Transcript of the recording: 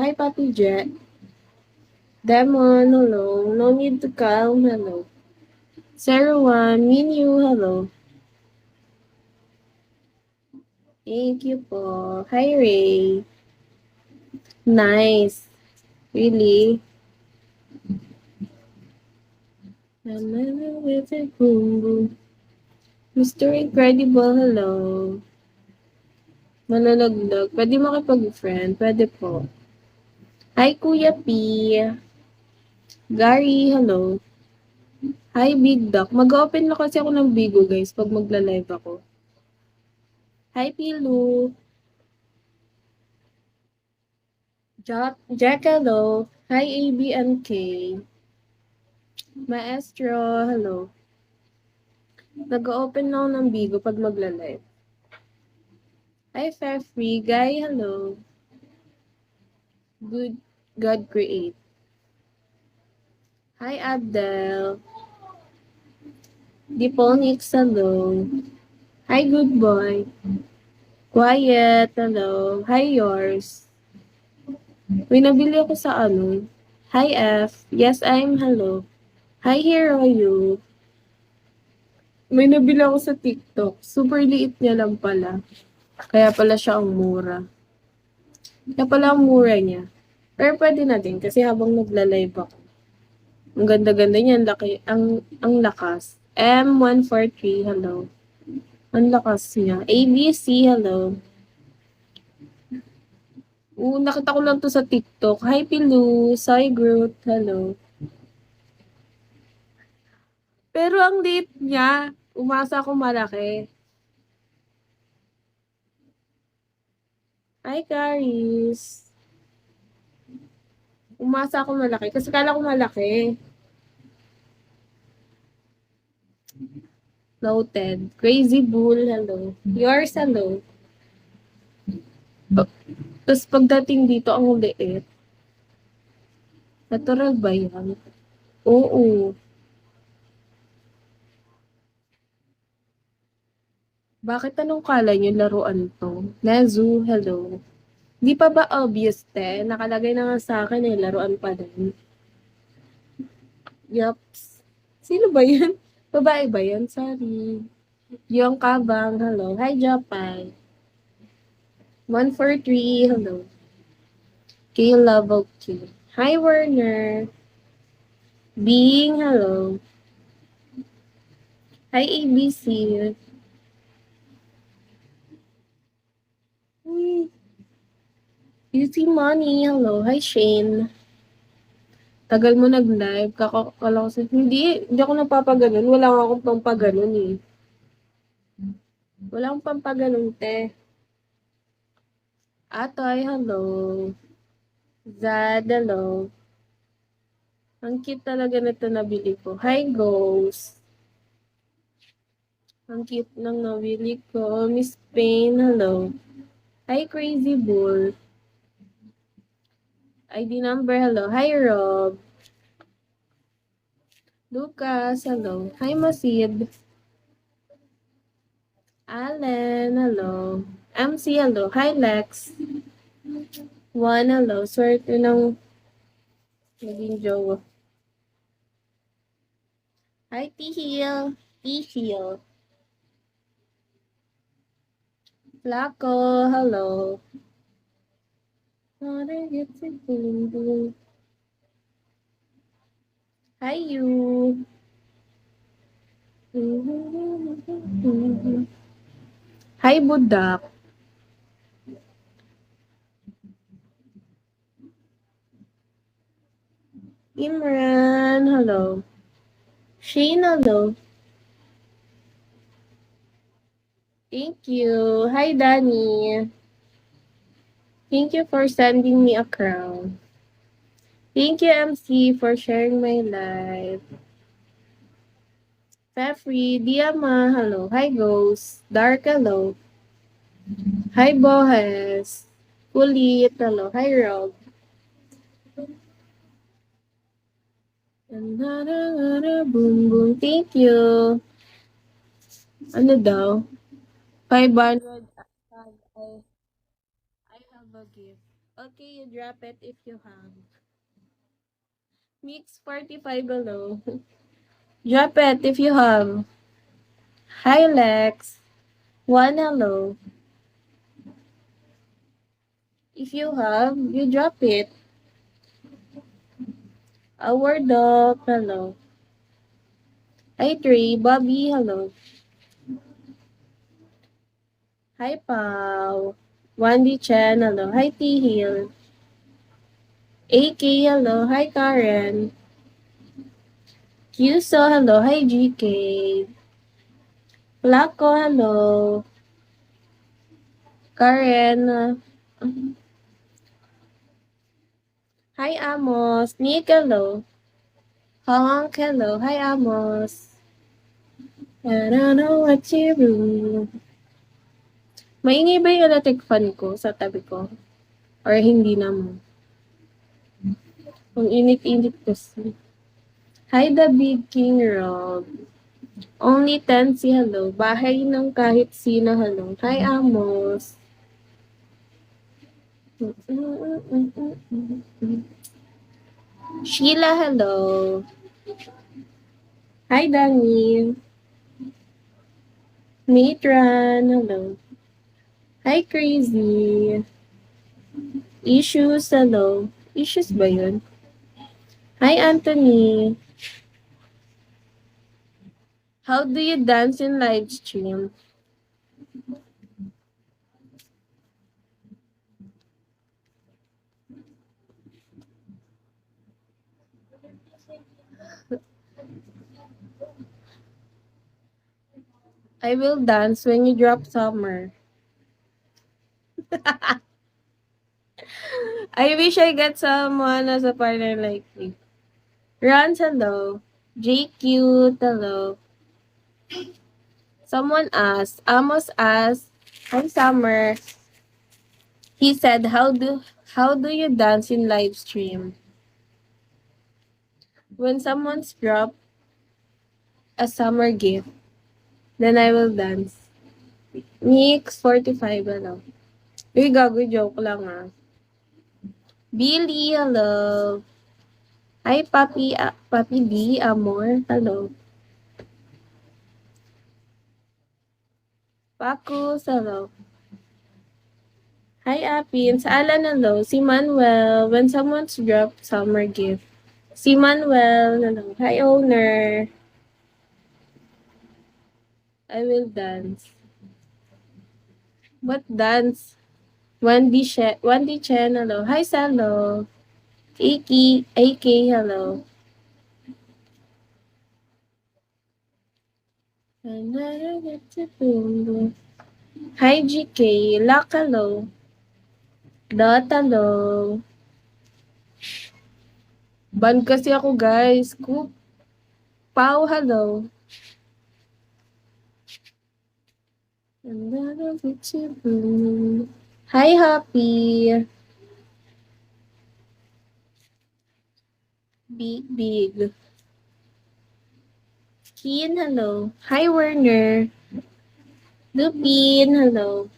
Hi, Papi Jet. Demon, hello. No need to calm, hello. 01, Minyu, hello. Thank you po. Hi, Ray. Nice. Really? With it, boom, boom. Mr. Incredible, hello. Malalaglag. Pwede makipag-friend? Pwede po. Hi, Kuya P. Gary, hello. Hi, Big Duck. Mag-open na kasi ako ng Bigo, guys, pag magla-live ako. Hi, Pilu. Jack, hello. Hi, ABNK. Maestro, hello. Nag-open na ako ng Bigo pag magla-live. Hi, Free Guy, hello. Good God create. Hi, Abdel. Diponix, hello. Hi, good boy. Quiet, hello. Hi, yours. May nabili ako sa ano. Hi, F. Yes, I'm hello. Hi, Hero You. May nabili ako sa TikTok. Super liit niya lang pala. Kaya pala siya ang mura. Kaya pala ang mura niya. Pero pwede na din kasi habang nagla-live ako. Ang ganda-ganda niya. Ang lakas. M143, hello. Ang lakas niya. ABC, hello. Nakita ko lang to sa TikTok. Hi, Pilu. Soy Groot, hello. Pero ang liit niya. Umasa ako malaki. Hi, Caris. Umasa ako malaki. Kasi kala ko malaki. Noted. Crazy Bull, hello. Yours, hello. Tapos pagdating dito, ang liit. Natural ba yan? Oo. Bakit anong kala nyo laruan to? Nezu, hello. Di pa ba obvious, te? Nakalagay na nga sa akin eh, laruan pa din. Yups. Sino ba yan? Babae ba yan? Sorry. Yung Kabang, hello. Hi, Japay. 143, hello. K level 2. Hi, Werner. Being, hello. Hi, ABC. Easy Money, hello. Hi, Shane. Tagal mo nag-live. Kakakala ko sa... Hindi ako napapaganon. Wala akong pampaganon eh. Wala akong pampaganon, te. Atoy, hello. Zad, hello. Ang cute talaga nito nabili ko. Hi, Ghost. Ang cute nang nabili ko. Miss Payne, hello. Hi, Crazy Bull. ID number, hello. Hi, Rob. Lucas, hello. Hi, Masid. Allen, hello. MC, hello. Hi, Lex. One, hello. Swerte ng naging jowa. Hi, T-Heel. T-Heel. Flaco, hello. Hi, you. Hi, Budak. Imran, hello. Shane, hello. Thank you. Hi, Danny. Thank you for sending me a crown. Thank you, MC, for sharing my life. Fefri, Diama, hello. Hi, Ghost. Dark, hello. Hi, Bohes. Kulit, hello. Hi, Rob. Boom, boom. Thank you. Ano daw? 500. I have a gift. Okay, you drop it if you have. Mix 45 below. Drop it if you have. Hi, Lex. One hello. If you have, you drop it. Our dog, hello. Hi, Trey. Bobby, hello. Hi, Pau. Wandy Chen, hello. Hi, T Hill. AK, hello. Hi, Karen. Kyuso, hello. Hi, GK. Flaco, hello. Karen. Hi, Amos. Nick, hello. Honk, hello. Hi, Amos. I don't know what you do. Maingay ba yung electric fan ko sa tabi ko? Or hindi naman? Ang init-init kasi. Hi, the Big King Rob. Only 10 si hello. Bahay ng kahit sino hello. Hi, Amos. Sheila, hello. Hi, Danny. Matran, hello. Hi, Crazy. Issues, hello. Issues ba yun? Hi, Anthony. How do you dance in live stream? I will dance when you drop summer. I wish I get someone as a partner like you. Rans, hello. JQ, hello. Someone asked, Amos asked, hi Summer. He said, how do you dance in live stream? When someone's drop a summer gift, then I will dance. Mix 45, hello. Uy, gago, joke lang ah. Billy, hello. Hi, Papi D, Amor, hello. Pakus, hello. Hi, Apin. Sa Alan, hello. Si Manuel, when someone's dropped summer gift. Si Manuel, hello. Hi, owner. I will dance. What dance? Wendy Chen, hello. Hi, Salo. AK, hello. Hi, GK. Lak, hello. Dot, hello. Ban kasi ako, guys. Coop. Pau, hello. Hi, Happy. Big. Keen, hello. Hi, Werner. Lupin, hello.